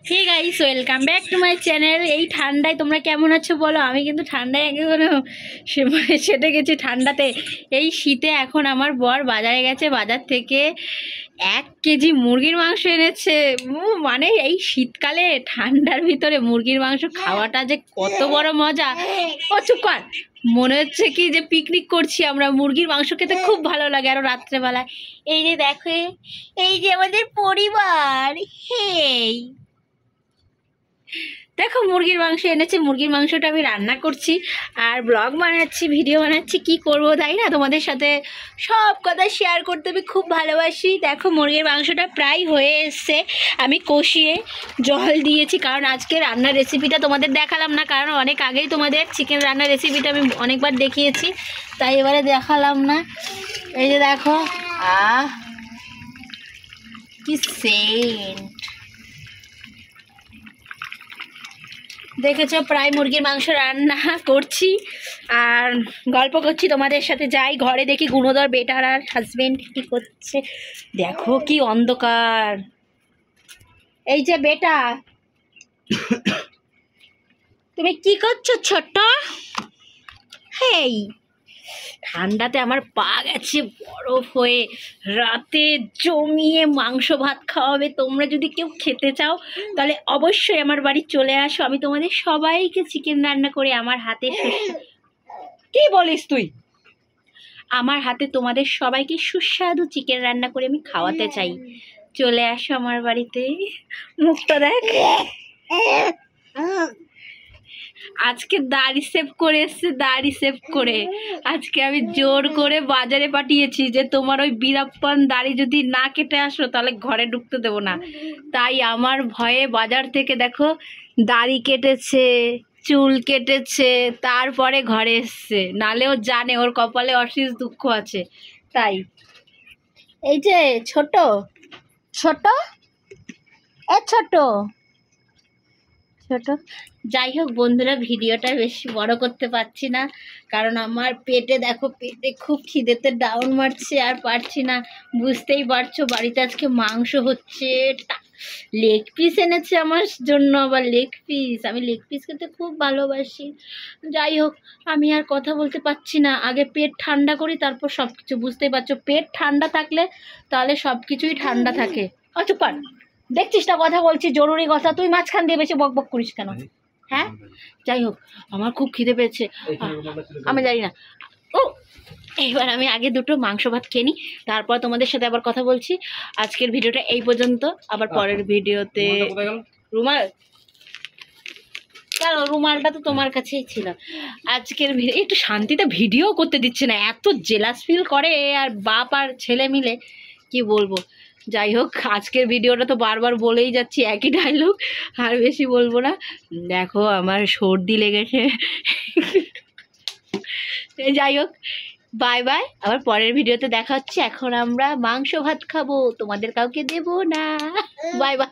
Hey guys, welcome back to my channel. এই ঠান্ডায় তোমরা কেমন আছো বলো? আমি কিন্তু ঠান্ডায় একেবারে সেটে গেছি ঠান্ডাতে। এই শীতে এখন আমার বর বাজারে গেছে, বাজার থেকে 1 কেজি মুরগির মাংস এনেছে। মানে এই শীতকালে ঠান্ডার ভিতরে মুরগির মাংস খাওয়াটা যে কত বড় মজা! ও চুপ কর। মনে হচ্ছে কি যে পিকনিক করছি আমরা। মুরগির মাংস খেতে খুব ভালো লাগে। আরো রাত্রেবেলায় এই যে দেখো, এই যে আমাদের পরিবার, হেই দেখো মুরগির মাংস এনেছে। মুরগির মাংসটা আমি রান্না করছি আর ব্লগ বানাচ্ছি, ভিডিও বানাচ্ছি। কি করব তাই না, তোমাদের সাথে সব কথা শেয়ার করতে আমি খুব ভালোবাসি। দেখো মুরগির মাংসটা প্রায় হয়ে এসছে। আমি কষিয়ে জল দিয়েছি, কারণ আজকে রান্নার রেসিপিটা তোমাদের দেখালাম না, কারণ অনেক আগেই তোমাদের চিকেন রান্নার রেসিপিটা আমি অনেকবার দেখিয়েছি, তাই এবারে দেখালাম না। এই যে দেখো, কি সেন্ট দেখেছো। প্রায় মুরগির মাংস রান্না করছি আর গল্প করছি তোমাদের সাথে। যাই ঘরে দেখি গুণধর বেটার আর হাজবেন্ড কি করছে। দেখো কি অন্ধকার। এই যে বেটা, তুমি কি করছো ছোট্ট? হেই, ঠান্ডাতে আমার পা গেছে বরফ হয়ে। রাতে জমিয়ে মাংস ভাত খাওয়াবে। তোমরা যদি কেউ খেতে চাও তাহলে অবশ্যই আমার বাড়ি চলে আসো। আমি তোমাদের সবাইকে চিকেন রান্না করে আমার হাতে কি বলিস তুই? আমার হাতে তোমাদের সবাইকে সুস্বাদু চিকেন রান্না করে আমি খাওয়াতে চাই। চলে আসো আমার বাড়িতে। মুখটা দেখ। আজকে দাড়ি সেভ করে এসছে, দাড়ি সেভ করে। আজকে আমি জোর করে বাজারে পাঠিয়েছি যে তোমার ওই বীরাপ্পান দাড়ি যদি না কেটে আসো তাহলে ঘরে ঢুকতে দেবো না। তাই আমার ভয়ে বাজার থেকে দেখো দাড়ি কেটেছে, চুল কেটেছে, তারপরে ঘরে এসছে। নালেও জানে ওর কপালে অশেষ দুঃখ আছে। তাই এই যে ছোট ছোট ছোট ছোট। যাই হোক বন্ধুরা, ভিডিওটা বেশি বড় করতে পারছি না, কারণ আমার পেটে দেখো, পেটে খুব খিদেতে ডাউন মারছে আর পারছি না। বুঝতেই পারছো বাড়িতে আজকে মাংস হচ্ছে। লেগ পিস এনেছে আমার জন্য, আবার লেগ পিস। আমি লেগ পিস খেতে খুব ভালোবাসি। যাই হোক, আমি আর কথা বলতে পারছি না। আগে পেট ঠান্ডা করি, তারপর সব কিছু। বুঝতেই পারছো, পেট ঠান্ডা থাকলে তাহলে সব কিছুই ঠান্ডা থাকে। চুপ কর, দেখছিস না কথা বলছি, জরুরি কথা। তুই মাঝখান দিয়ে বেশি বক বক করিস কেন? হ্যাঁ, যাই হোক, আমার খুব খিদে পেয়েছে। আমি জানি না। ও, এবার আমি আগে দুটো মাংস ভাত খেয়ে নিই, তারপর তোমাদের সাথে আবার কথা বলছি। আজকের ভিডিওটা এই পর্যন্ত। আবার পরের ভিডিওতে রুমাল, কেন রুমালটা তো তোমার কাছেই ছিল। আজকের একটু শান্তিতে ভিডিও করতে দিচ্ছে না, এত জেলাস ফিল করে। আর বাপ আর ছেলে মিলে কি বলবো। যাই হোক, আজকের ভিডিওটা তো বারবার বলেই যাচ্ছি একই ডায়লগ, আর বেশি বলবো না। দেখো আমার সর্দি লেগেছে। যাই হোক, বাই বাই। আবার পরের ভিডিওতে দেখা হচ্ছে। এখন আমরা মাংস ভাত খাবো, তোমাদের কাউকে দেবো না। Bye bye.